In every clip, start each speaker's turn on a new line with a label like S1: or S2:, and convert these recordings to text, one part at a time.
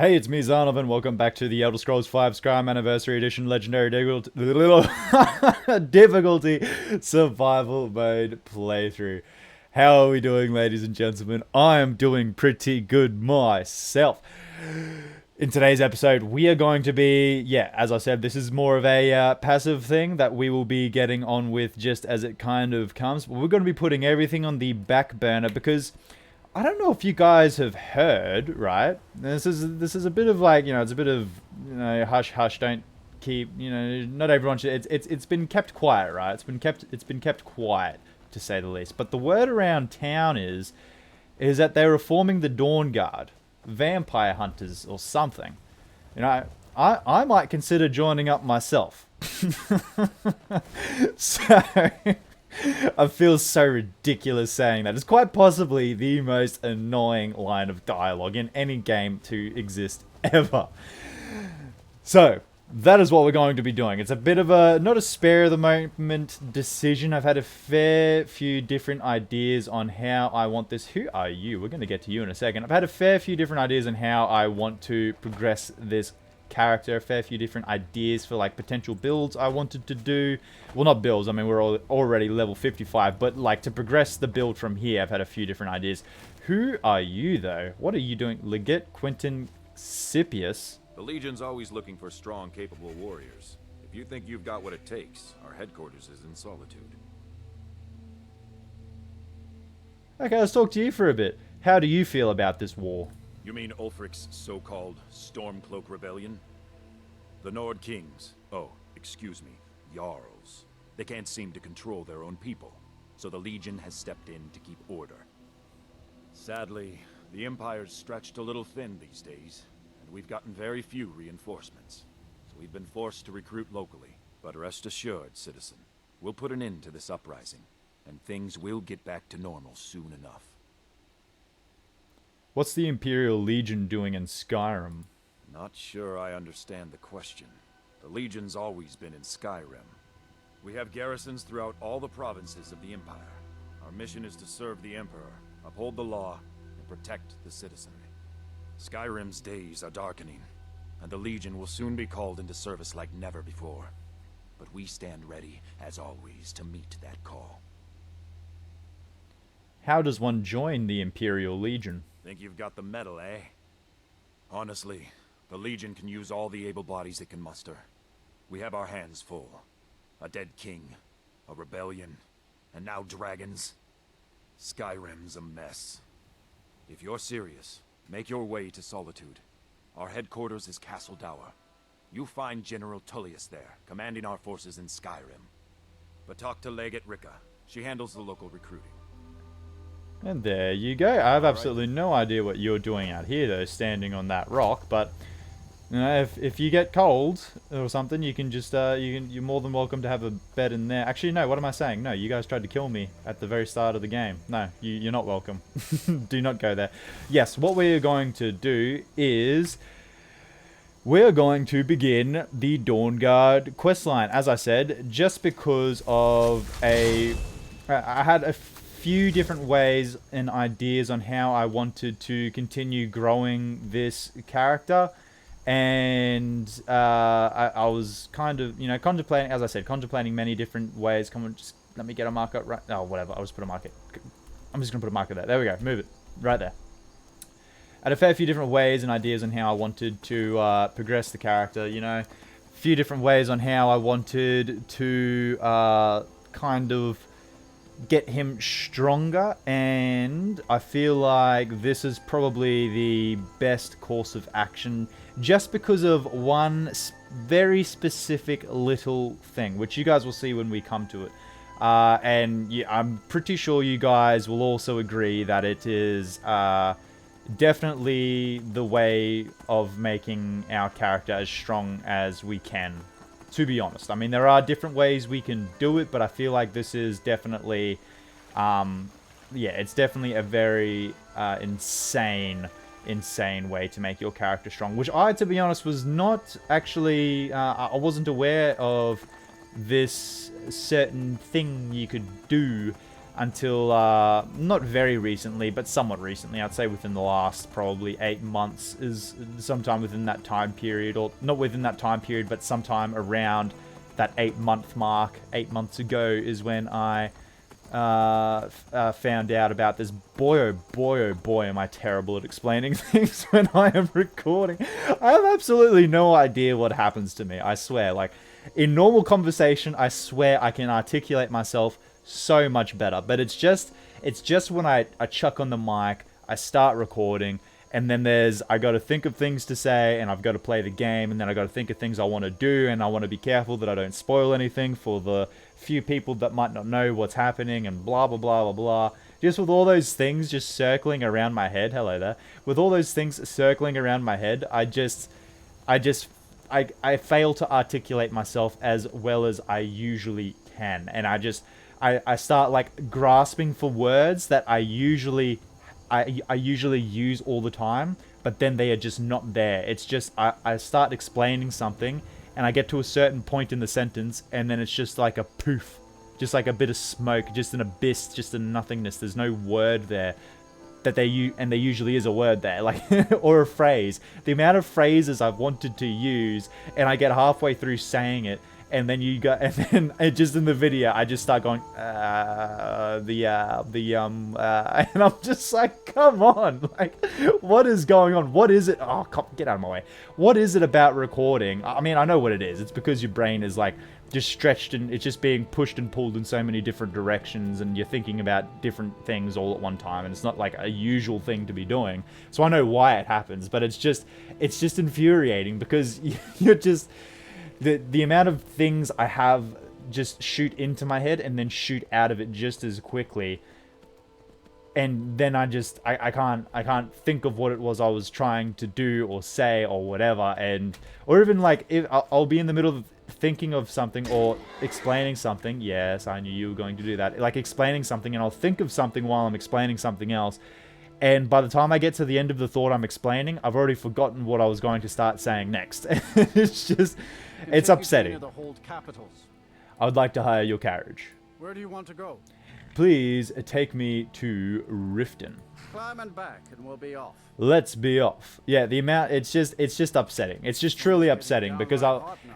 S1: Hey, it's me, Zarnov, and welcome back to the Elder Scrolls V Skyrim Anniversary Edition Legendary Difficulty Survival Mode playthrough. How are we doing, ladies and gentlemen? I am doing pretty good myself. In today's episode, we are going to be, as I said, this is more of a passive thing that we will be getting on with just as it kind of comes. But we're going to be putting everything on the back burner because I don't know if you guys have heard, right? This is a bit of like, it's a bit of, hush hush, don't keep, not everyone should. It's been kept quiet, right? It's been kept quiet, to say the least. But the word around town is that they're reforming the Dawnguard, vampire hunters or something. I might consider joining up myself. So I feel so ridiculous saying that. It's quite possibly the most annoying line of dialogue in any game to exist ever. So, that is what we're going to be doing. It's a bit of a, not a spare of the moment decision. I've had a fair few different ideas on how I want this. Who are you? We're going to get to you in a second. I've had a fair few different ideas on how I want to progress this character, a fair few different ideas for like potential builds I wanted to do. Well, not builds, I mean we're already level 55, but like to progress the build from here, I've had a few different ideas. Who are you though? What are you doing? Legate Quentin Scipius?
S2: The Legion's always looking for strong, capable warriors. If you think you've got what it takes, our headquarters is in Solitude.
S1: Okay, let's talk to you for a bit. How do you feel about this war?
S2: You mean Ulfric's so-called Stormcloak Rebellion? The Nord Kings, excuse me, Jarls. They can't seem to control their own people, so the Legion has stepped in to keep order. Sadly, the Empire's stretched a little thin these days, and we've gotten very few reinforcements. So we've been forced to recruit locally. But rest assured, citizen, we'll put an end to this uprising, and things will get back to normal soon enough.
S1: What's the Imperial Legion doing in Skyrim?
S2: Not sure I understand the question. The Legion's always been in Skyrim. We have garrisons throughout all the provinces of the Empire. Our mission is to serve the Emperor, uphold the law, and protect the citizenry. Skyrim's days are darkening, and the Legion will soon be called into service like never before. But we stand ready, as always, to meet that call.
S1: How does one join the Imperial Legion?
S2: Think you've got the metal, eh? Honestly, the Legion can use all the able bodies it can muster. We have our hands full. A dead king, a rebellion, and now dragons. Skyrim's a mess. If you're serious, make your way to Solitude. Our headquarters is Castle Dower. You'll find General Tullius there, commanding our forces in Skyrim. But talk to Legate Ricca. She handles the local recruiting.
S1: And there you go. I have absolutely no idea what you're doing out here, though, standing on that rock. But if you get cold or something, you can just you're more than welcome to have a bed in there. Actually, no. What am I saying? No, you guys tried to kill me at the very start of the game. No, you're not welcome. Do not go there. Yes, what we are going to do is we're going to begin the Dawnguard questline. As I said, just because of I had a few different ways and ideas on how I wanted to continue growing this character, and I was kind of contemplating, as I said, many different ways. Come on, just let me get a marker right. Oh, whatever. I'll just put a marker. I'm just gonna put a marker there. There we go. Move it right there. I had a fair few different ways and ideas on how I wanted to progress the character. A few different ways on how I wanted to kind of get him stronger, and I feel like this is probably the best course of action just because of one very specific little thing, which you guys will see when we come to it. And yeah, I'm pretty sure you guys will also agree that it is definitely the way of making our character as strong as we can. To be honest, I mean, there are different ways we can do it, but I feel like this is definitely, it's definitely a very insane way to make your character strong. Which I, to be honest, was not actually, I wasn't aware of this certain thing you could do until not very recently, but somewhat recently. I'd say within the last probably 8 months is sometime within that time period, or not within that time period, but sometime around that 8-month mark. 8 months ago is when I found out about this. Boy, oh boy, oh boy, am I terrible at explaining things when I am recording. I have absolutely no idea what happens to me, I swear. Like, in normal conversation, I swear I can articulate myself so much better. But it's just when I chuck on the mic, I start recording, and then I got to think of things to say, and I've got to play the game, and then I got to think of things I want to do, and I want to be careful that I don't spoil anything for the few people that might not know what's happening, and blah blah blah blah blah. Just with all those things just circling around my head, hello there. With all those things circling around my head, I fail to articulate myself as well as I usually can, and I start like grasping for words that I usually use all the time, but then they are just not there. It's just I start explaining something, and I get to a certain point in the sentence, and then it's just like a poof, just like a bit of smoke, just an abyss, just a nothingness. There's no word there that there usually is a word there, like or a phrase. The amount of phrases I've wanted to use, and I get halfway through saying it, and then just in the video, I just start going, and I'm just like, come on, like, what is going on? What is it? Oh, get out of my way. What is it about recording? I mean, I know what it is. It's because your brain is like just stretched, and it's just being pushed and pulled in so many different directions, and you're thinking about different things all at one time, and it's not like a usual thing to be doing. So I know why it happens, but it's just infuriating because you're just... The amount of things I have just shoot into my head and then shoot out of it just as quickly, and then I can't think of what it was I was trying to do or say or whatever, or even like if I'll be in the middle of thinking of something or explaining something. Yes, I knew you were going to do that. Like explaining something, and I'll think of something while I'm explaining something else. And by the time I get to the end of the thought I'm explaining, I've already forgotten what I was going to start saying next. It's upsetting. I would like to hire your carriage.
S3: Where do you want to go?
S1: Please take me to Riften.
S3: Climb and back, and we'll be off.
S1: Let's be off. Yeah, the amount, it's just upsetting. It's just truly upsetting because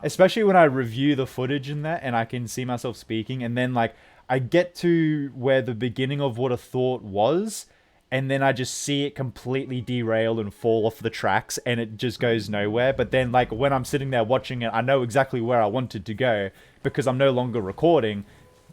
S1: especially when I review the footage in that and I can see myself speaking, and then like I get to where the beginning of what a thought was, and then I just see it completely derail and fall off the tracks, and it just goes nowhere. But then, like, when I'm sitting there watching it, I know exactly where I wanted to go because I'm no longer recording.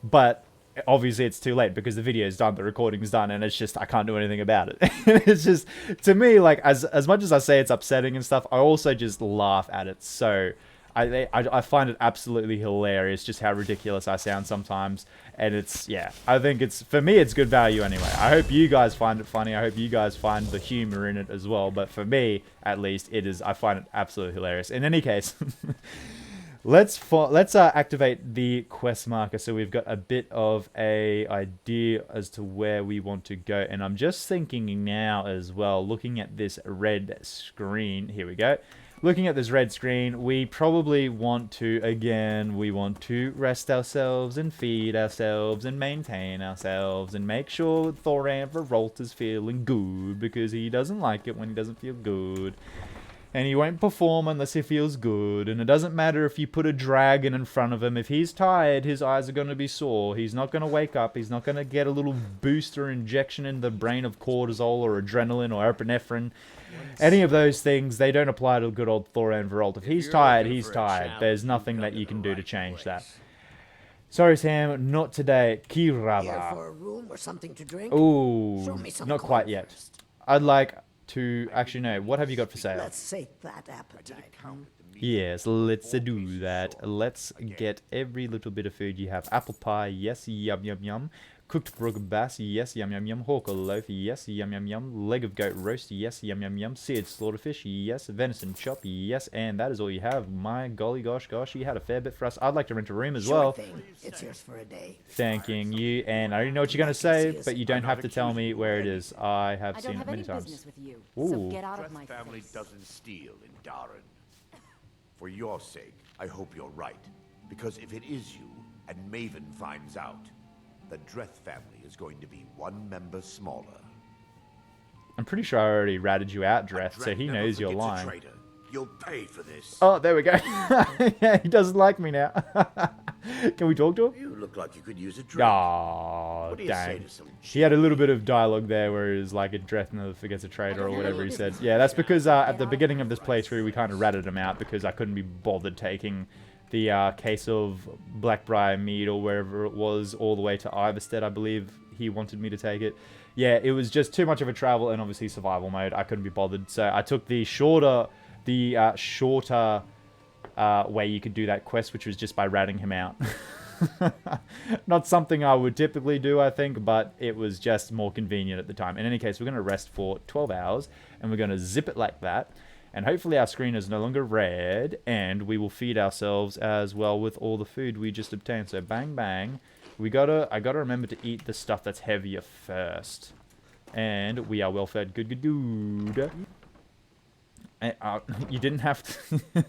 S1: But obviously it's too late because the video's done, the recording's done, and it's just, I can't do anything about it. It's just, to me, like, as much as I say it's upsetting and stuff, I also just laugh at it. So I find it absolutely hilarious just how ridiculous I sound sometimes. And it's, yeah, I think it's, for me, it's good value anyway. I hope you guys find it funny. I hope you guys find the humor in it as well. But for me, at least, I find it absolutely hilarious. In any case, let's activate the quest marker so we've got a bit of a idea as to where we want to go. And I'm just thinking now as well, looking at this red screen. Here we go. Looking at this red screen, we probably want to, again, we want to rest ourselves and feed ourselves and maintain ourselves and make sure Thoran Veralt is feeling good, because he doesn't like it when he doesn't feel good. And he won't perform unless he feels good. And it doesn't matter if you put a dragon in front of him. If he's tired, his eyes are going to be sore. He's not going to wake up. He's not going to get a little booster injection in the brain of cortisol or adrenaline or epinephrine. Any of those things, they don't apply to good old Thoran Veralt. If he's tired, he's tired. There's nothing that you can do to change that. Sorry, Sam, not today. Kirava.
S4: Here for a room or something to drink?
S1: Ooh,
S4: Show me some
S1: not quite yet.
S4: first.
S1: I'd like to... Actually, no. What have you got for sale?
S4: Let's sate that appetite.
S1: Yes, let's do that. Let's get every little bit of food you have. Apple pie, yes, yum, yum, yum. Cooked brook bass, yes, yum, yum, yum. Hawker loaf, yes, yum, yum, yum. Leg of goat roast, yes, yum, yum, yum. Seared slaughterfish, yes. Venison chop, yes. And that is all you have. My golly gosh, you had a fair bit for us. I'd like to rent a room as well.
S4: Sure thing. It's yours for a day.
S1: Thanking you. And I already know what you're going to say, but you don't have to tell me where it is. I have seen it many times.
S5: Business with you,
S1: Ooh.
S5: so get out of my
S6: family
S5: face.
S6: doesn't steal in Darren. For your sake, I hope you're right. Because if it is you, and Maven finds out, the Dreth family is going to be one member smaller.
S1: I'm pretty sure I already ratted you out,
S6: A
S1: Dreth, so
S6: Dreth
S1: he
S6: never
S1: knows you're
S6: forgets a
S1: lying.
S6: traitor. You'll pay for this.
S1: Oh, there we go. Yeah, he doesn't like me now. Can we talk to him?
S6: You look like you could use a drink.
S1: Oh,
S6: What do you say
S1: dang.
S6: to some
S1: He had a little bit of dialogue there where he was like, a Dreth never forgets a traitor or whatever he said. Yeah, that's because at the beginning of this playthrough, we kind of ratted him out because I couldn't be bothered taking the case of Blackbriar Mead or wherever it was all the way to Iverstead, I believe he wanted me to take it. Yeah, it was just too much of a travel and obviously survival mode. I couldn't be bothered. So I took the shorter way you could do that quest, which was just by ratting him out. Not something I would typically do, I think, but it was just more convenient at the time. In any case, we're going to rest for 12 hours, and we're going to zip it like that. And hopefully our screen is no longer red, and we will feed ourselves as well with all the food we just obtained. So bang, bang. I gotta remember to eat the stuff that's heavier first. And we are well fed. Good, good, good. You didn't have to...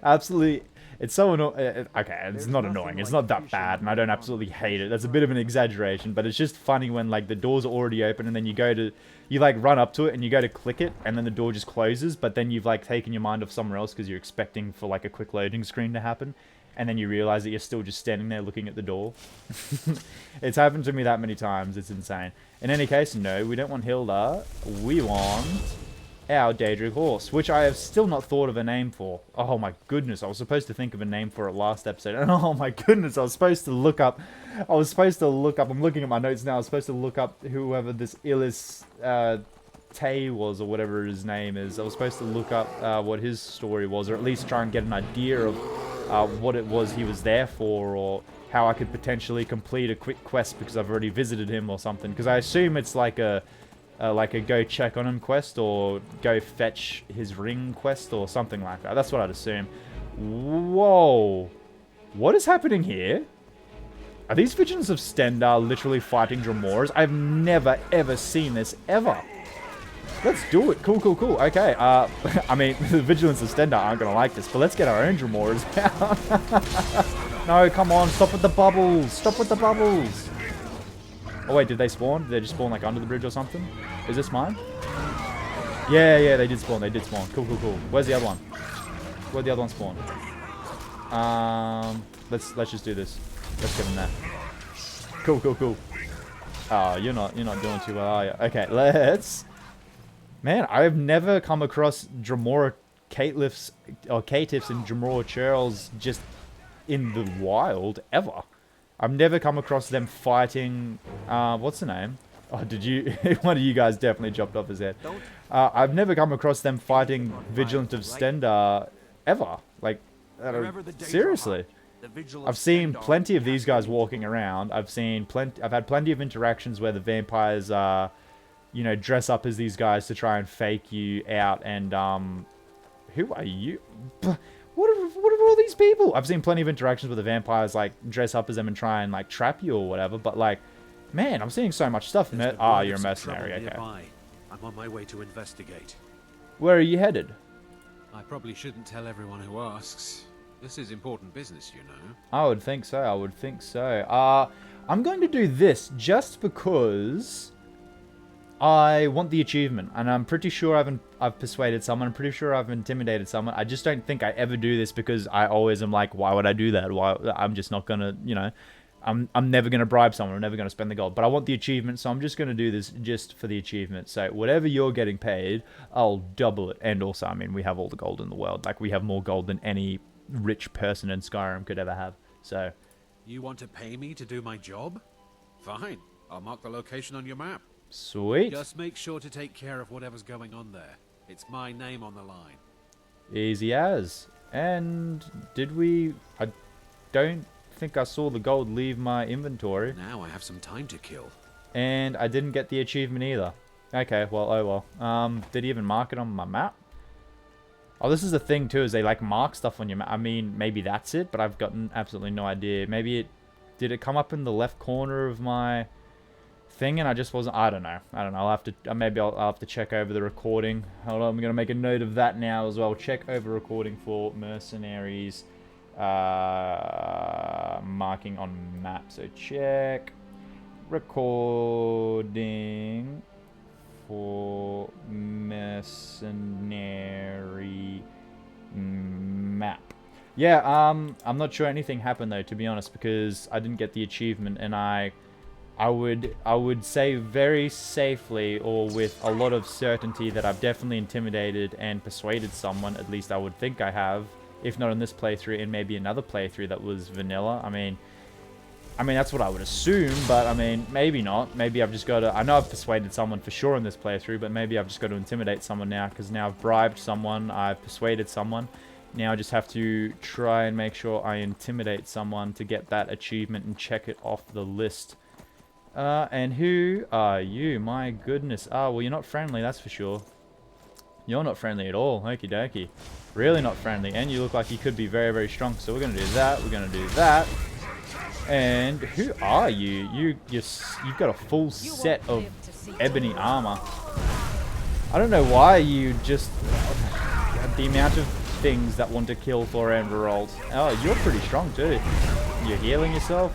S1: Absolutely... It's so annoying. Okay, it's not annoying. It's not that bad, and I don't absolutely hate it. That's a bit of an exaggeration, but it's just funny when, like, the doors are already open, and then you go to... You, like, run up to it, and you go to click it, and then the door just closes, but then you've, like, taken your mind off somewhere else because you're expecting for, like, a quick loading screen to happen, and then you realize that you're still just standing there looking at the door. It's happened to me that many times. It's insane. In any case, no, we don't want Hilda. We want... our Daedric horse, which I have still not thought of a name for. Oh my goodness, I was supposed to think of a name for it last episode. And oh my goodness, I was supposed to look up, I'm looking at my notes now, I was supposed to look up whoever this Illis Tay was, or whatever his name is. I was supposed to look up what his story was, or at least try and get an idea of what it was he was there for, or how I could potentially complete a quick quest because I've already visited him or something. Because I assume it's like a go check on him quest, or go fetch his ring quest, or something like that. That's what I'd assume. Whoa. What is happening here? Are these Vigilants of Stendarr literally fighting Dramoras? I've never, ever seen this, ever. Let's do it. Cool, cool, cool. Okay, I mean, the Vigilants of Stendarr aren't going to like this, but let's get our own Dramoras out. No, come on. Stop with the bubbles. Stop with the bubbles. Oh wait, did they spawn? Did they just spawn like under the bridge or something? Is this mine? Yeah, they did spawn. They did spawn. Cool, cool, cool. Where's the other one? Where'd the other one spawn? Let's just do this. Let's get in there. Cool, cool, cool. Oh, you're not doing too well, are you? Okay, let's. Man, I've never come across Dramora caitiffs or caitiffs and Dramora churls just in the wild ever. I've never come across them fighting, what's the name? Oh, did you, one of you guys definitely chopped off his head. I've never come across them fighting Vigilant of Stendarr ever. Like, seriously. I've seen plenty of these guys walking around. I've had plenty of interactions where the vampires, you know, dress up as these guys to try and fake you out, and, who are you? What are all these people? I've seen plenty of interactions where the vampires, like, dress up as them and try and, like, trap you or whatever, but, like, man, I'm seeing so much stuff. You're a mercenary, okay.
S5: I'm on my way to investigate.
S1: Where are you headed?
S5: I probably shouldn't tell everyone who asks. This is important business, you know.
S1: I would think so, I would think so. I'm going to do this just because I want the achievement, and I'm pretty sure I've persuaded someone. I'm pretty sure I've intimidated someone. I just don't think I ever do this because I always am like, why would I do that? Why? I'm just not gonna, you know, I'm never gonna bribe someone. I'm never gonna spend the gold. But I want the achievement, so I'm just gonna do this just for the achievement. So whatever you're getting paid, I'll double it. And also, I mean, we have all the gold in the world. Like, we have more gold than any rich person in Skyrim could ever have. So,
S5: you want to pay me to do my job? Fine. I'll mark the location on your map.
S1: Sweet.
S5: Just make sure to take care of whatever's going on there. It's my name on the line.
S1: Easy as. And did we... I don't think I saw the gold leave my inventory.
S5: Now I have some time to kill.
S1: And I didn't get the achievement either. Okay, well, oh well. Did he even mark it on my map? Oh, this is the thing too, is they like mark stuff on your map. I mean, maybe that's it, but I've gotten absolutely no idea. Maybe it... Did it come up in the left corner of my thing and I just wasn't... I don't know. I'll have to... Maybe I'll have to check over the recording. Hold on, I'm going to make a note of that now as well. Check over recording for mercenaries. Marking on map. So check recording for mercenary map. Yeah, I'm not sure anything happened though, to be honest, because I didn't get the achievement, and I would say very safely, or with a lot of certainty, that I've definitely intimidated and persuaded someone. At least I would think I have, if not in this playthrough, in maybe another playthrough that was vanilla. I mean that's what I would assume, but I mean maybe not. Maybe I've just got to. I know I've persuaded someone for sure in this playthrough, but maybe I've just got to intimidate someone now, because now I've bribed someone, I've persuaded someone. Now I just have to try and make sure I intimidate someone to get that achievement and check it off the list. And who are you? My goodness. Well, you're not friendly, that's for sure. You're not friendly at all. Okie dokie. Really not friendly. And you look like you could be very, very strong. So we're going to do that. We're going to do that. And who are you? You've got a full set of ebony armor. I don't know why you just... the amount of things that want to kill for Emerald. Oh, you're pretty strong too. You're healing yourself?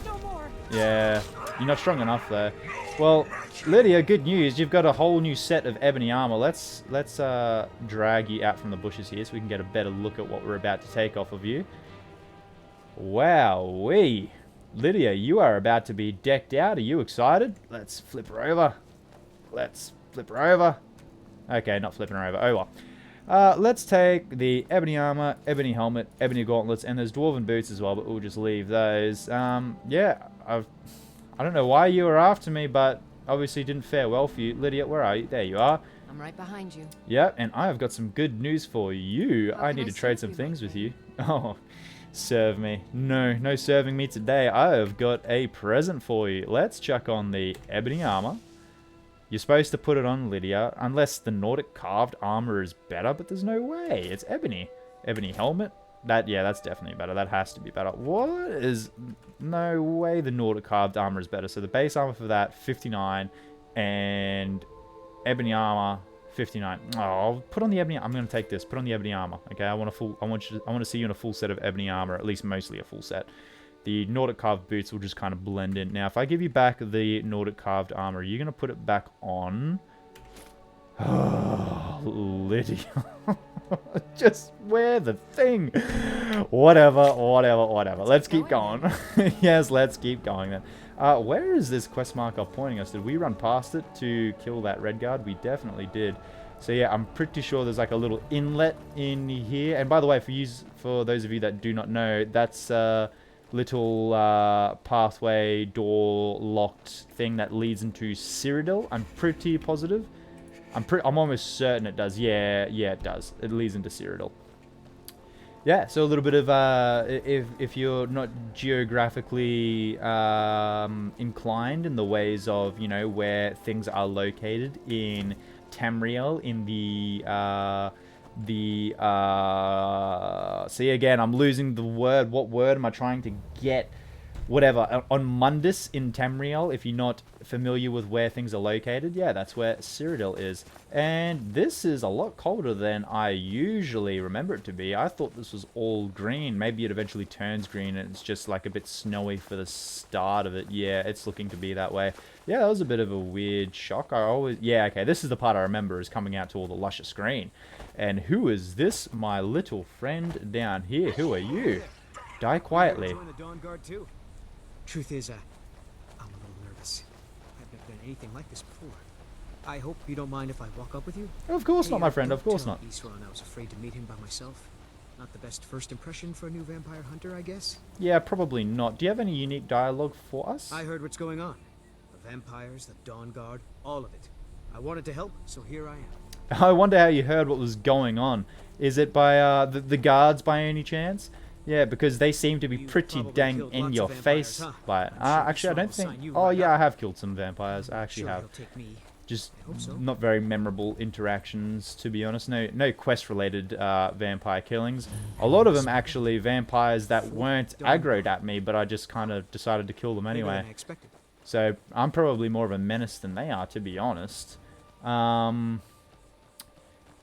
S1: Yeah. You're not strong enough though. Well, Lydia, good news. You've got a whole new set of ebony armor. Let's drag you out from the bushes here so we can get a better look at what we're about to take off of you. Wowee. Lydia, you are about to be decked out. Are you excited? Let's flip her over. Let's flip her over. Okay, not flipping her over. Oh well. Let's take the ebony armor, ebony helmet, ebony gauntlets, and there's dwarven boots as well, but we'll just leave those. Yeah, I don't know why you were after me, but obviously it didn't fare well for you. Lydia, where are you? There you are.
S7: I'm right behind you.
S1: Yep, and I have got some good news for you. I need to trade some things with you. Oh, serve me. No serving me today. I have got a present for you. Let's chuck on the ebony armor. You're supposed to put it on Lydia, unless the Nordic carved armor is better, but there's no way. It's ebony. Ebony helmet. That's definitely better. That has to be better. What is... No way the Nordic carved armor is better. So the base armor for that, 59, and ebony armor, 59. Oh, put on the ebony... I'm going to take this. Put on the ebony armor. Okay, I want to see you in a full set of ebony armor, at least mostly a full set. The Nordic carved boots will just kind of blend in. Now, if I give you back the Nordic carved armor, are you going to put it back on? Oh, Lydia. Just wear the thing. Whatever. Let's keep going. Yes, let's keep going then. Where is this quest marker pointing us? Did we run past it to kill that red guard? We definitely did. So yeah, I'm pretty sure there's like a little inlet in here. And by the way, for those of you that do not know, that's little pathway door locked thing that leads into Cyrodiil. I'm pretty positive. I'm almost certain it does. Yeah, it does. It leads into Cyrodiil. Yeah, so a little bit of if you're not geographically inclined in the ways of, you know, where things are located in Tamriel, in see again, I'm losing the word. What word am I trying to get? Whatever, on Mundus in Tamriel, if you're not familiar with where things are located, yeah, that's where Cyrodiil is. And this is a lot colder than I usually remember it to be. I thought this was all green. Maybe it eventually turns green and it's just like a bit snowy for the start of it. Yeah, it's looking to be that way. Yeah, that was a bit of a weird shock. Yeah, okay, this is the part I remember is coming out to all the luscious green. And who is this, my little friend down here? Who are you? Die quietly.
S8: Join the Dawnguard too. Truth is, I'm a little nervous. I've never done anything like this before. I hope you don't mind if I walk up with you.
S1: Of course not, my friend. Of course not.
S8: I was afraid to meet him by myself. Not the best first impression for a new vampire hunter, I guess.
S1: Yeah, probably not. Do you have any unique dialogue for us?
S8: I heard what's going on. The vampires, the Dawnguard, all of it. I wanted to help, so here I am.
S1: I wonder how you heard what was going on. Is it by the guards by any chance? Yeah, because they seem to be pretty dang in your face. But actually, I don't think. Oh yeah, I have killed some vampires. I actually have. Just not very memorable interactions, to be honest. No quest-related vampire killings. A lot of them actually vampires that weren't aggroed at me, but I just kind of decided to kill them anyway. So I'm probably more of a menace than they are, to be honest.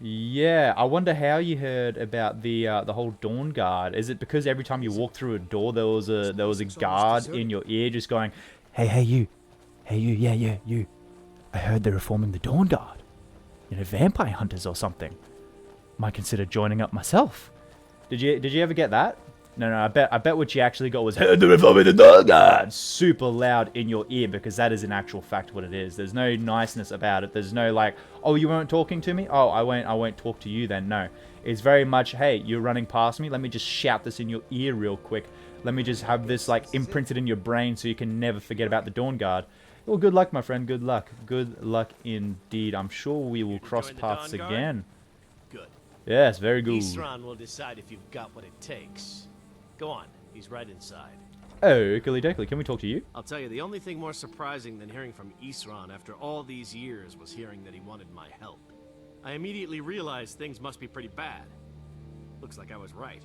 S1: Yeah, I wonder how you heard about the whole Dawnguard. Is it because every time you walk through a door, there was a guard in your ear just going, "Hey, you, Hey, you, yeah, you. I heard they're reforming the Dawnguard. You know, vampire hunters or something. Might consider joining up myself. Did you ever get that? No, I bet what you actually got was heard they're reforming the Dawnguard super loud in your ear, because that is in actual fact what it is. There's no niceness about it. There's no like, oh, you weren't talking to me? Oh, I won't talk to you then. No. It's very much, hey, you're running past me. Let me just shout this in your ear real quick. Let me just have this like imprinted in your brain so you can never forget about the Dawnguard. Well, good luck, my friend. Good luck. Good luck indeed. I'm sure we will cross paths again.
S7: Good.
S1: Yes, very good.
S7: Isran will decide if you've got what it takes. Go on. He's right inside.
S1: Oh, Ickly-Dockly, can we talk to you?
S7: I'll tell you, the only thing more surprising than hearing from Isran after all these years was hearing that he wanted my help. I immediately realized things must be pretty bad. Looks like I was right.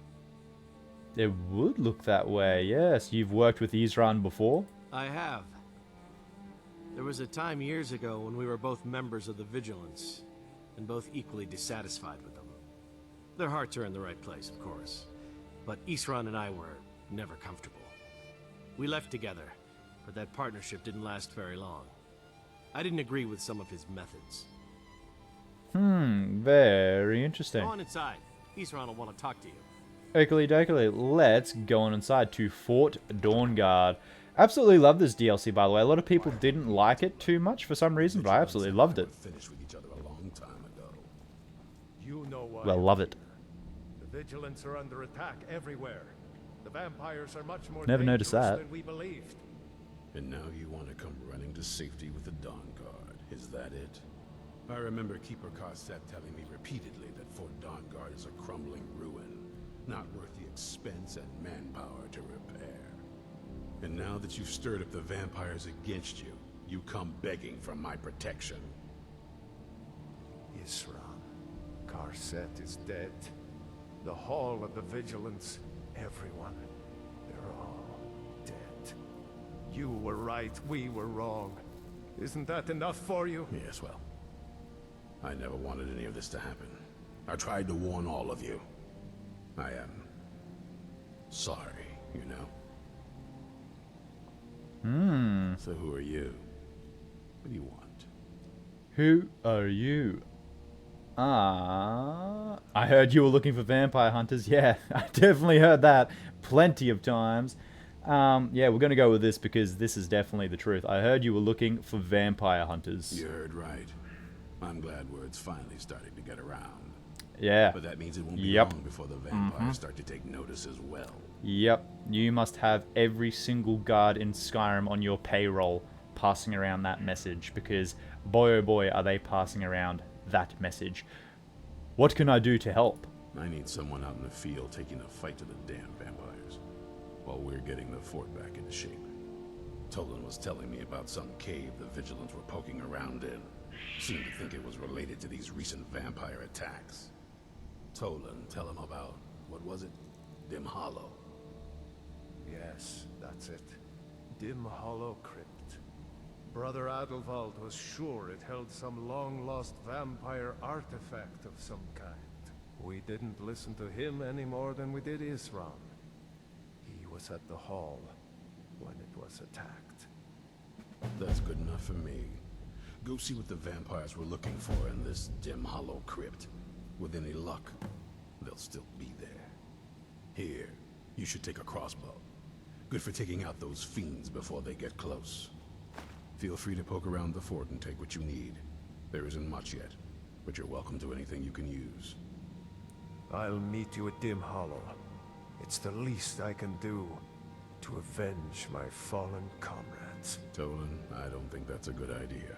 S1: It would look that way, yes. You've worked with Isran before?
S7: I have. There was a time years ago when we were both members of the Vigilance, and both equally dissatisfied with them. Their hearts are in the right place, of course. But Isran and I were never comfortable. We left together, but that partnership didn't last very long. I didn't agree with some of his methods.
S1: Very interesting.
S7: Go on inside. Isran will want to talk to you.
S1: Ickly-Dockly, let's go on inside to Fort Dawnguard. Absolutely love this DLC, by the way. A lot of people didn't like it too much for some reason, but I absolutely loved it.
S6: Finished with each other a long time ago.
S9: You know why.
S1: Well, love it.
S9: The Vigilants are under attack everywhere. The vampires are much more
S1: Never noticed
S9: dangerous
S1: that.
S9: than we believed.
S6: And now you want to come running to safety with the Dawnguard. Is that it? I remember Keeper Carset telling me repeatedly that Fort Dawnguard is a crumbling ruin, not worth the expense and manpower to repair. And now that you've stirred up the vampires against you, you come begging for my protection.
S9: Isran, Carset is dead. The Hall of the Vigilance, everyone, they're all dead. You were right, we were wrong. Isn't that enough for you?
S6: Yes, well, I never wanted any of this to happen. I tried to warn all of you. I am sorry, you know? So who are you? What do you want?
S1: Who are you? I heard you were looking for vampire hunters. Yeah, I definitely heard that plenty of times. Yeah, we're going to go with this because this is definitely the truth. I heard you were looking for vampire hunters.
S6: You heard right. I'm glad word's finally starting to get around.
S1: Yeah.
S6: But that means it won't be long before the vampires start to take notice as well.
S1: Yep. You must have every single guard in Skyrim on your payroll passing around that message, because boy oh boy are they passing around that message. What can I do to help?
S6: I need someone out in the field taking a fight to the damn vampires, while we're getting the fort back into shape. Tolan was telling me about some cave the Vigilants were poking around in. Seemed to think it was related to these recent vampire attacks. Tolan, tell him about, what was it? Dim Hollow.
S9: Yes, that's it. Dim Hollow Crypt. Brother Adelwald was sure it held some long-lost vampire artifact of some kind. We didn't listen to him any more than we did Isran. He was at the hall when it was attacked.
S6: That's good enough for me. Go see what the vampires were looking for in this Dim Hollow Crypt. With any luck, they'll still be there. Here, you should take a crossbow. Good for taking out those fiends before they get close. Feel free to poke around the fort and take what you need. There isn't much yet, but you're welcome to anything you can use.
S9: I'll meet you at Dim Hollow. It's the least I can do to avenge my fallen comrades.
S6: Tolan, I don't think that's a good idea.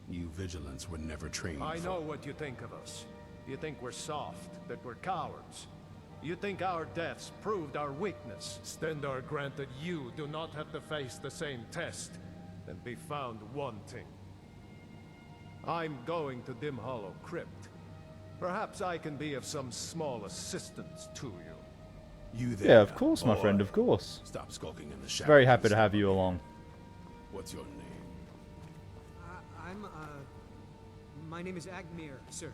S6: You Vigilants were never trained
S9: I
S6: for...
S9: know what you think of us. You think we're soft, that we're cowards. You think our deaths proved our weakness. Stendarr granted you do not have to face the same test and be found wanting. I'm going to Dim Hollow Crypt. Perhaps I can be of some small assistance to you.
S6: You there,
S1: Yeah, of course, my
S6: boy.
S1: friend, of course.
S6: Stop skulking in the shadows.
S1: Very happy to have you along.
S6: What's your name?
S8: My name is Agmir, sir.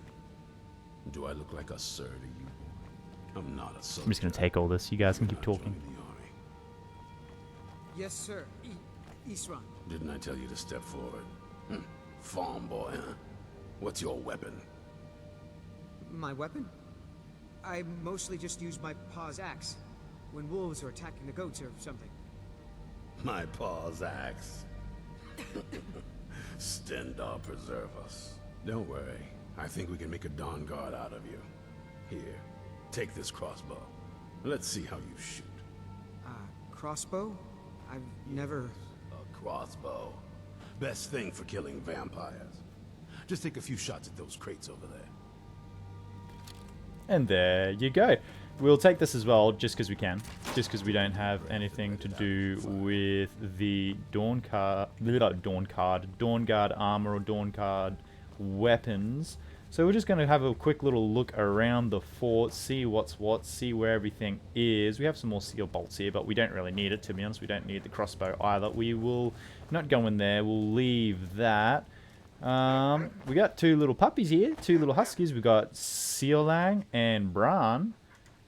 S6: Do I look like a sir to you? I'm not a soldier.
S1: I'm just going to take all this. You guys can keep
S6: Not
S1: talking.
S6: joining the army.
S8: Yes, sir. Isran.
S6: Didn't I tell you to step forward? Farm boy, huh? What's your weapon?
S8: My weapon? I mostly just use my paw's axe when wolves are attacking the goats or something.
S6: My paw's axe. Stendar preserve us. Don't worry. I think we can make a Dawnguard out of you. Here, take this crossbow. Let's see how you shoot.
S8: Crossbow? I've never...
S6: A crossbow. Best thing for killing vampires. Just take a few shots at those crates over there.
S1: And there you go. We'll take this as well, just because we can. Just because we don't have anything to do with the Dawnguard armor or Dawnguard weapons. So we're just going to have a quick little look around the fort, see what's what, see where everything is. We have some more steel bolts here, but we don't really need it, to be honest. We don't need the crossbow either. We will not go in there. We'll leave that. We got two little puppies here, two little huskies. We got Seolang and Bran.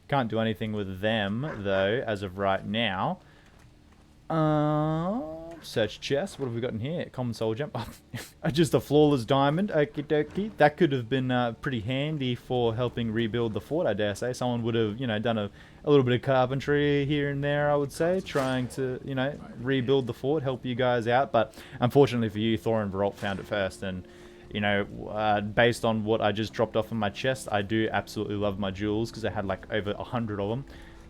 S1: Can't do anything with them, though, as of right now. Search chest. What have we got in here? Common soul gem. Just a flawless diamond. Okie dokie. That could have been pretty handy for helping rebuild the fort, I dare say. Someone would have, you know, done a little bit of carpentry here and there, I would say, trying to, you know, rebuild the fort, help you guys out. But unfortunately for you, Thor and Veralt found it first. And, you know, based on what I just dropped off in my chest, I do absolutely love my jewels because I had like over 100 of them.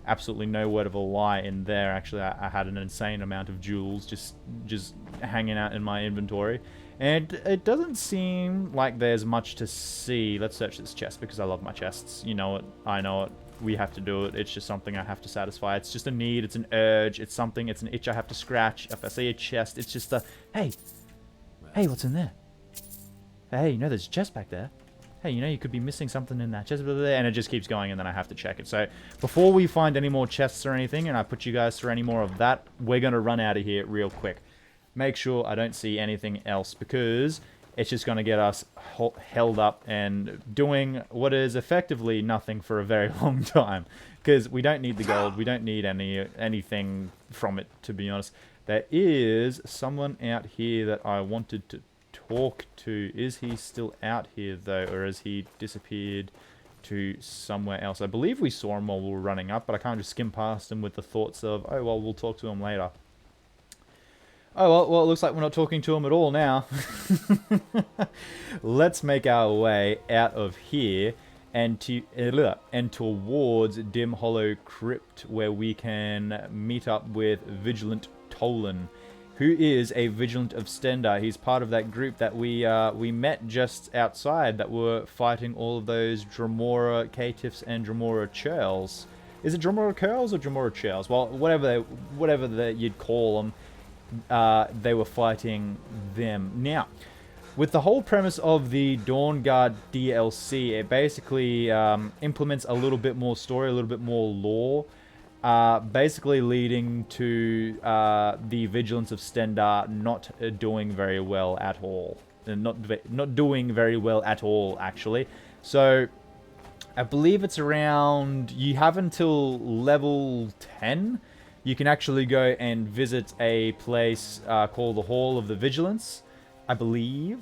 S1: Absolutely no word of a lie in there. Actually, I had an insane amount of jewels just hanging out in my inventory. And it doesn't seem like there's much to see. Let's search this chest because I love my chests. You know it. I know it. We have to do it. It's just something I have to satisfy. It's just a need. It's an urge. It's something. It's an itch I have to scratch. If I see a chest, it's just a, hey, what's in there? Hey, you know there's a chest back there. Hey, you know, you could be missing something in that chest, and it just keeps going, and then I have to check it. So before we find any more chests or anything, and I put you guys through any more of that, we're going to run out of here real quick. Make sure I don't see anything else, because it's just going to get us held up and doing what is effectively nothing for a very long time, because we don't need the gold. We don't need anything from it, to be honest. There is someone out here that I wanted to talk to. Is he still out here though, or has he disappeared to somewhere else? I believe we saw him while we were running up, but I can't just skim past him with the thoughts of, oh well, we'll talk to him later. Oh well, it looks like we're not talking to him at all now. Let's make our way out of here and towards Dim Hollow Crypt, where we can meet up with Vigilant Tolan, who is a Vigilant of Stendar. He's part of that group that we met just outside that were fighting all of those Dremora caitiffs and Dremora churls. Is it Dremora churls or Dremora churls? Well, whatever you'd call them, they were fighting them. Now, with the whole premise of the Dawnguard DLC, it basically implements a little bit more story, a little bit more lore, basically leading to the Vigilance of Stendar not doing very well at all. Not doing very well at all, actually. So, I believe it's around... You have until level 10. You can actually go and visit a place called the Hall of the Vigilance, I believe.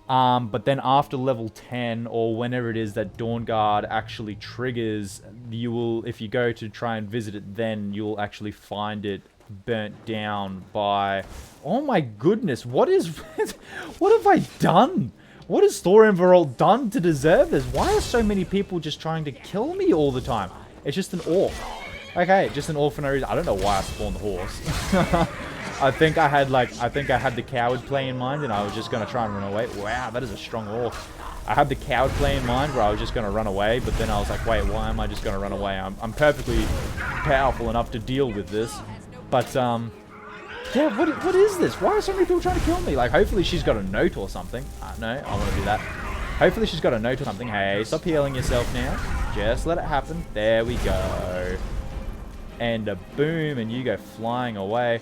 S1: But then after level 10, or whenever it is that Dawnguard actually triggers, you will, if you go to try and visit it, then you'll actually find it burnt down by... Oh my goodness, what have I done? What has Thor and Veralt done to deserve this? Why are so many people just trying to kill me all the time? It's just an orc. Okay, just an orc for no reason. I don't know why I spawned the horse. I think I had the coward play in mind, and I was just gonna try and run away. Wow, that is a strong orc. I had the coward play in mind where I was just gonna run away, but then I was like, wait, why am I just gonna run away? I'm perfectly powerful enough to deal with this. But yeah, what is this? Why are so many people trying to kill me? Like, hopefully she's got a note or something. No, I want to do that. Hopefully she's got a note or something. Hey, stop healing yourself now. Just let it happen. There we go. And a boom, and you go flying away.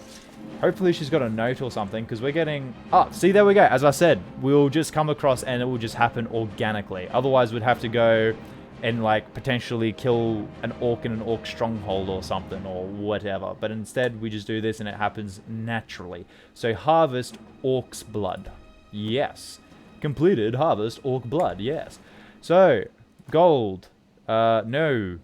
S1: Hopefully she's got a note or something, because we're getting... Oh, see, there we go. As I said, we'll just come across and it will just happen organically. Otherwise, we'd have to go and like potentially kill an orc in an orc stronghold or something or whatever. But instead we just do this and it happens naturally. So harvest orc's blood. Yes. Completed harvest orc blood. Yes. So gold. No.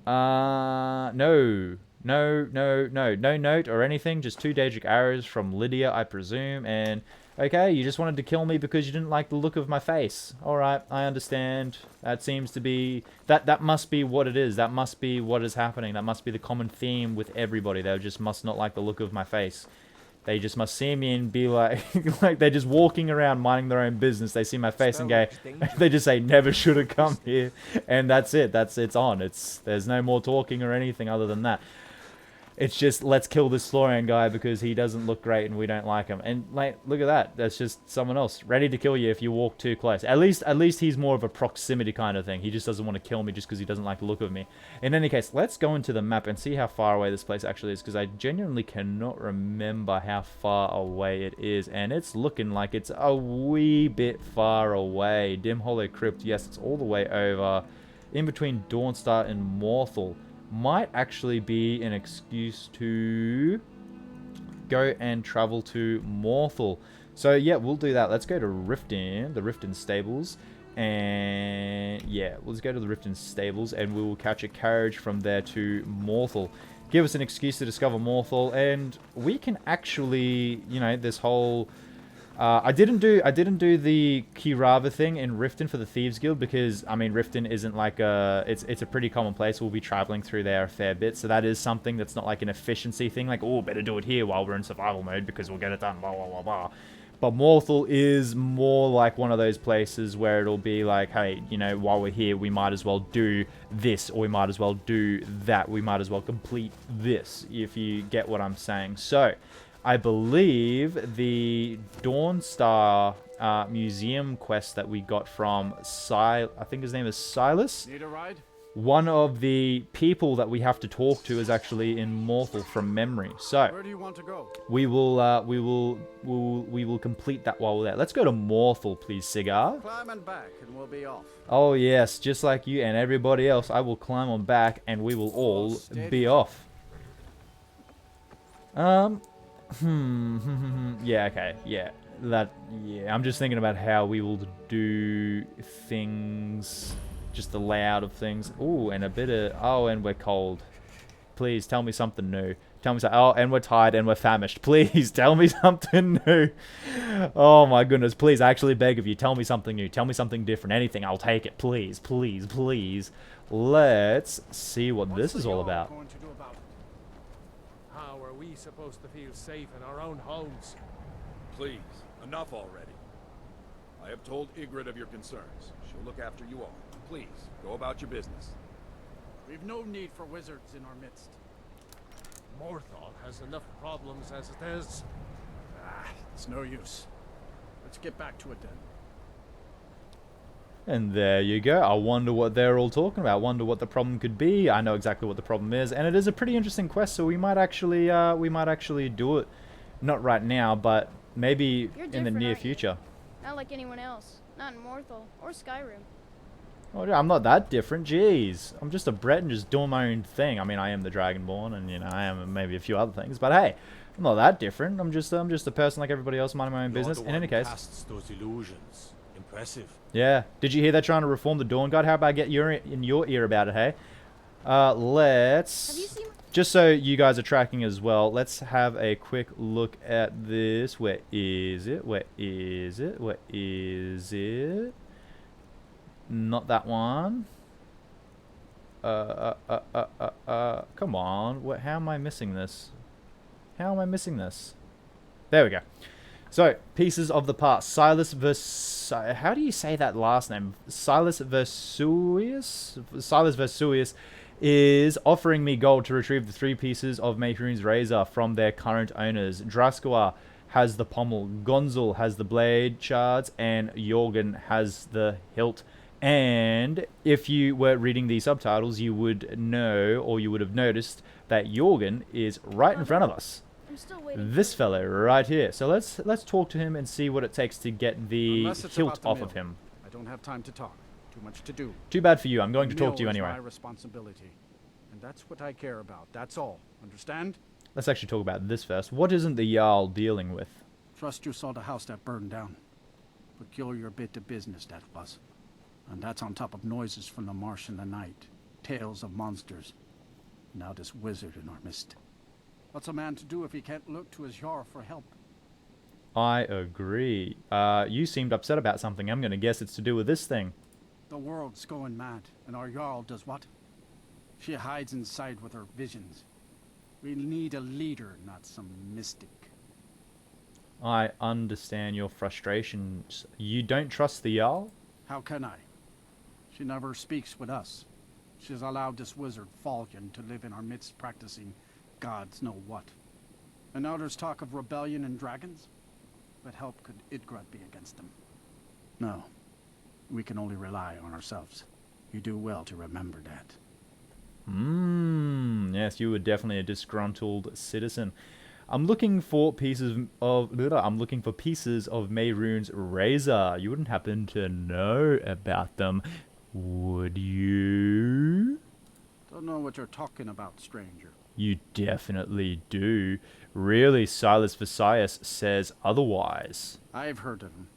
S1: No. No note or anything. Just 2 Daedric arrows from Lydia, I presume. And okay, you just wanted to kill me because you didn't like the look of my face. Alright, I understand. That seems to be... That must be what it is. That must be what is happening. That must be the common theme with everybody. They just must not like the look of my face. They just must see me and be like... like they're just walking around minding their own business. They see my face and go... they just say, never should have come here. And that's it. It's on. There's no more talking or anything other than that. It's just, let's kill this Florian guy because he doesn't look great and we don't like him. And, like, look at that. That's just someone else. Ready to kill you if you walk too close. At least he's more of a proximity kind of thing. He just doesn't want to kill me just because he doesn't like the look of me. In any case, let's go into the map and see how far away this place actually is. Because I genuinely cannot remember how far away it is. And it's looking like it's a wee bit far away. Dim Hollow Crypt. Yes, it's all the way over. In between Dawnstar and Morthal. Might actually be an excuse to go and travel to Morthal. So yeah, we'll do that. Let's go to Riften, the Riften stables. And yeah, let's go to the Riften stables and we will catch a carriage from there to Morthal. Give us an excuse to discover Morthal, and we can actually, you know, this whole... I didn't do the Kirava thing in Riften for the Thieves Guild because, I mean, Riften isn't like a... It's a pretty common place. We'll be traveling through there a fair bit. So that is something that's not like an efficiency thing. Like, oh, better do it here while we're in survival mode because we'll get it done, blah, blah, blah, blah. But Morthal is more like one of those places where it'll be like, hey, you know, while we're here, we might as well do this, or we might as well do that. We might as well complete this, if you get what I'm saying. So... I believe the Dawnstar museum quest that we got from I think his name is Silas.
S3: Need a ride?
S1: One of the people that we have to talk to is actually in Morthal from memory. So
S3: Where do you want to go?
S1: we will complete that while we're there. Let's go to Morthal, please, Cigar.
S3: Climb and back and we'll be off.
S1: Oh yes, just like you and everybody else, I will climb on back and we will all be off. Yeah, okay, yeah. I'm just thinking about how we will do things, just the layout of things. Ooh, and a bit of, oh, and we're cold. Please, tell me something new. Tell me something, oh, and we're tired and we're famished. Please, tell me something new. Oh my goodness, please, I actually beg of you, tell me something new. Tell me something different, anything, I'll take it. Please, please, please. Let's see what this is all about.
S9: How are we supposed to feel safe in our own homes?
S2: Please, enough already. I have told Ygritte of your concerns. She'll look after you all. Please, go about your business.
S3: We've no need for wizards in our midst.
S9: Morthal has enough problems as it is.
S3: It's no use. Let's get back to it then.
S1: And there you go. I wonder what they're all talking about. I wonder what the problem could be. I know exactly what the problem is, and it is a pretty interesting quest. So we might actually do it. Not right now, but maybe in the near future.
S10: Not like anyone else. Not in Morthal or Skyrim.
S1: Oh, I'm not that different. Jeez, I'm just a Breton, just doing my own thing. I mean, I am the Dragonborn, and you know, I am maybe a few other things. But hey, I'm not that different. I'm just a person like everybody else, minding my own business. In any case,
S5: casts those illusions. Impressive.
S1: Yeah. Did you hear they're trying to reform the Dawnguard? How about I get in your ear about it, hey? Let's...
S10: Have you seen...
S1: Just so you guys are tracking as well, let's have a quick look at this. Where is it? Where is it? Where is it? Not that one. Come on. How am I missing this? How am I missing this? There we go. So, pieces of the past. Silas Versuius. How do you say that last name? Silas Versuius? Silas Versuius is offering me gold to retrieve the 3 pieces of Mehrunes razor from their current owners. Draskua has the pommel, Gonzal has the blade shards, and Jorgen has the hilt. And if you were reading the subtitles, you would know, or you would have noticed, that Jorgen is right in front of us.
S10: I'm still waiting.
S1: This fellow right here. So let's talk to him and see what it takes to get the
S3: Unless it's
S1: hilt
S3: about the
S1: off
S3: mill.
S1: of him.
S3: I don't have time to talk. Too much to do.
S1: Too bad for you. I'm going to
S3: The
S1: talk to you
S3: mill is
S1: anyway.
S3: my responsibility. And that's what I care about. That's all. Understand?
S1: Let's actually talk about this first. What isn't the Jarl dealing with?
S3: Trust you saw the house that burned down. Peculiar bit of business that was. And that's on top of noises from the marsh in the night. Tales of monsters. Now this wizard in our midst. What's a man to do if he can't look to his Jarl for help?
S1: I agree. You seemed upset about something. I'm going to guess it's to do with this thing.
S3: The world's going mad, and our Jarl does what? She hides inside with her visions. We need a leader, not some mystic.
S1: I understand your frustrations. You don't trust the Jarl?
S3: How can I? She never speaks with us. She's allowed this wizard, Falcon, to live in our midst practicing gods know what. And now there's talk of rebellion and dragons? What help could Idgrad be against them? No. We can only rely on ourselves. You do well to remember that.
S1: Yes, you were definitely a disgruntled citizen. I'm looking for pieces of Mehrunes razor. You wouldn't happen to know about them, would you?
S3: Don't know what you're talking about, stranger.
S1: You definitely do. Really, Silas Visias says otherwise.
S3: I've heard of him.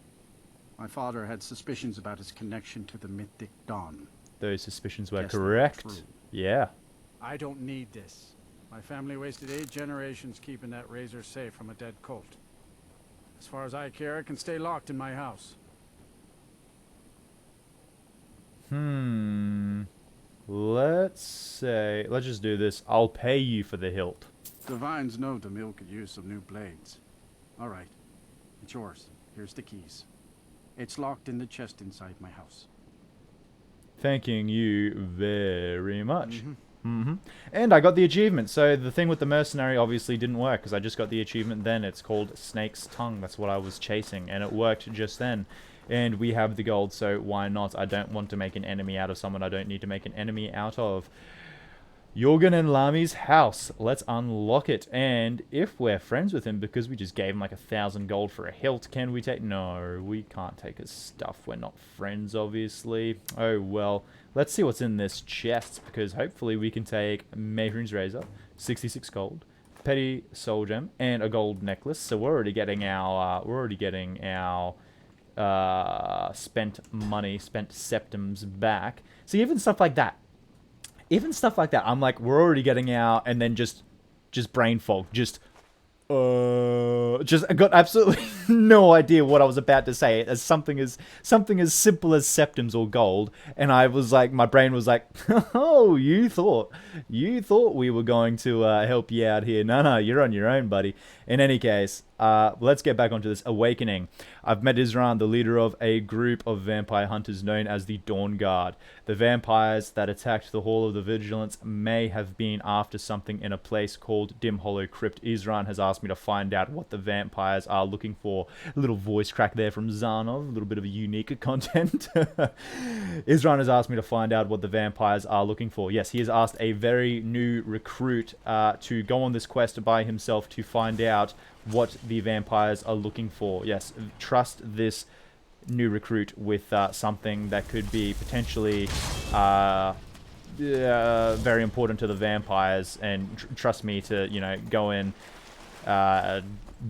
S3: My father had suspicions about his connection to the mythic Dawn.
S1: Those suspicions were
S3: Guess they're
S1: correct.
S3: true.
S1: Yeah.
S3: I don't need this. My family wasted 8 generations keeping that razor safe from a dead cult. As far as I care, it can stay locked in my house.
S1: Let's just do this. I'll pay you for the hilt.
S3: Divines know the mill could use some new blades. All right. It's yours. Here's the keys. It's locked in the chest inside my house.
S1: Thanking you very much. And I got the achievement. So the thing with the mercenary obviously didn't work because I just got the achievement then. It's called Snake's Tongue. That's what I was chasing. And it worked just then. And we have the gold, so why not? I don't want to make an enemy out of someone I don't need to make an enemy out of. Jorgen and Lami's house. Let's unlock it. And if we're friends with him, because we just gave him like 1,000 gold for a hilt, can we take... No, we can't take his stuff. We're not friends, obviously. Oh, well. Let's see what's in this chest, because hopefully we can take Mehrunes razor, 66 gold, petty soul gem, and a gold necklace. So we're already getting our... spent money, spent septims back. See, even stuff like that. I'm like, we're already getting out, and then just brain fog. I got absolutely no idea what I was about to say. As something as simple as septims or gold, and I was like, my brain was like, oh, you thought we were going to help you out here. No, you're on your own, buddy. In any case, let's get back onto this awakening. I've met Isran, the leader of a group of vampire hunters known as the Dawnguard. The vampires that attacked the Hall of the Vigilance may have been after something in a place called Dim Hollow Crypt. Isran has asked me to find out what the vampires are looking for. A little voice crack there from Zarnov, a little bit of a unique content. Isran has asked me to find out what the vampires are looking for. Yes, he has asked a very new recruit to go on this quest by himself to find out what the vampires are looking for. Yes, trust this new recruit with something that could be potentially very important to the vampires, and trust me to, go in,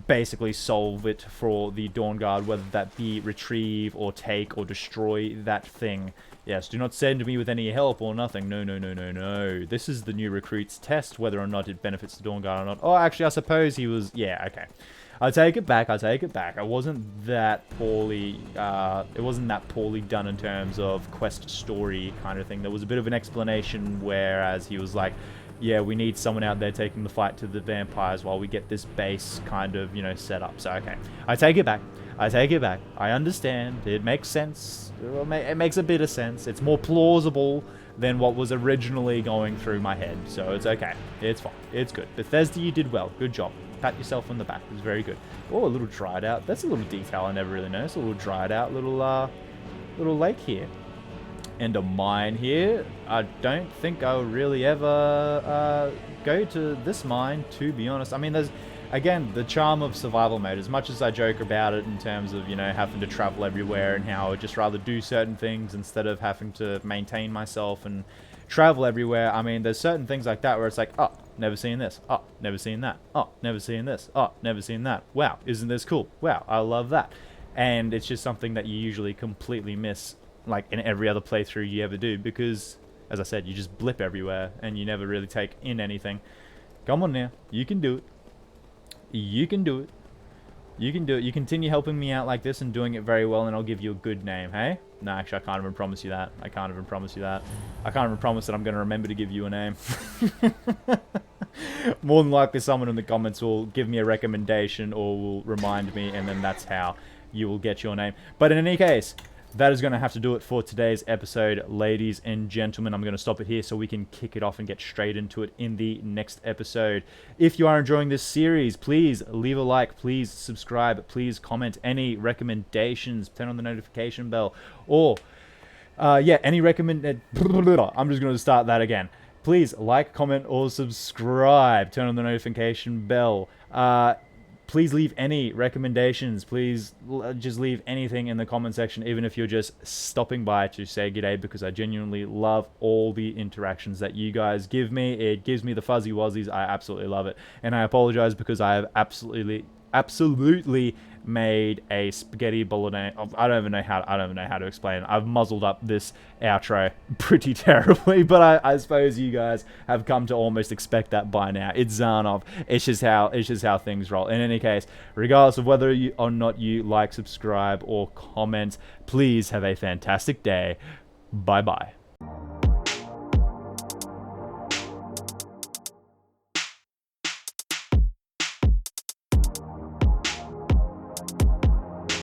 S1: basically solve it for the Dawnguard, whether that be retrieve or take or destroy that thing. Yes, do not send me with any help or nothing. No. This is the new recruit's test, whether or not it benefits the Dawnguard or not. Oh, actually, I suppose he was... Yeah, okay. I take it back. It wasn't that poorly... it wasn't that poorly done in terms of quest story kind of thing. There was a bit of an explanation, whereas he was like, yeah, we need someone out there taking the fight to the vampires while we get this base kind of, set up. So, okay. I take it back. I understand. It makes sense. It makes a bit of sense. It's more plausible than what was originally going through my head. So it's okay. It's fine. It's good. Bethesda, you did well. Good job. Pat yourself on the back. It was very good. Oh, a little dried out. That's a little detail I never really noticed. A little dried out little lake here. And a mine here. I don't think I'll really ever go to this mine, to be honest. I mean, again, the charm of survival mode. As much as I joke about it in terms of, you know, having to travel everywhere and how I would just rather do certain things instead of having to maintain myself and travel everywhere. I mean, there's certain things like that where it's like, oh, never seen this. Oh, never seen that. Oh, never seen this. Oh, never seen that. Wow, isn't this cool? Wow, I love that. And it's just something that you usually completely miss, like in every other playthrough you ever do, because, as I said, you just blip everywhere and you never really take in anything. Come on now, you can do it. You can do it. You can do it. You continue helping me out like this and doing it very well, and I'll give you a good name, hey? No, actually, I can't even promise you that. I can't even promise you that. I can't even promise that I'm going to remember to give you a name. More than likely, someone in the comments will give me a recommendation or will remind me, and then that's how you will get your name. But in any case, that is going to have to do it for today's episode, ladies and gentlemen. I'm going to stop it here so we can kick it off and get straight into it in the next episode. If you are enjoying this series, please leave a like, please subscribe, please comment. Any recommendations, turn on the notification bell, or yeah, any I'm just going to start that again. Please like, comment, or subscribe. Turn on the notification bell. Please leave any recommendations. Please just leave anything in the comment section, even if you're just stopping by to say g'day, because I genuinely love all the interactions that you guys give me. It gives me the fuzzy wuzzies. I absolutely love it. And I apologize because I have absolutely made a spaghetti bolognese. I don't even know how to explain it. I've muzzled up this outro pretty terribly, but I suppose you guys have come to almost expect that by now. It's Zarnov. It's just how things roll. In any case, regardless of whether or not you like, subscribe, or comment, please have a fantastic day. Bye bye.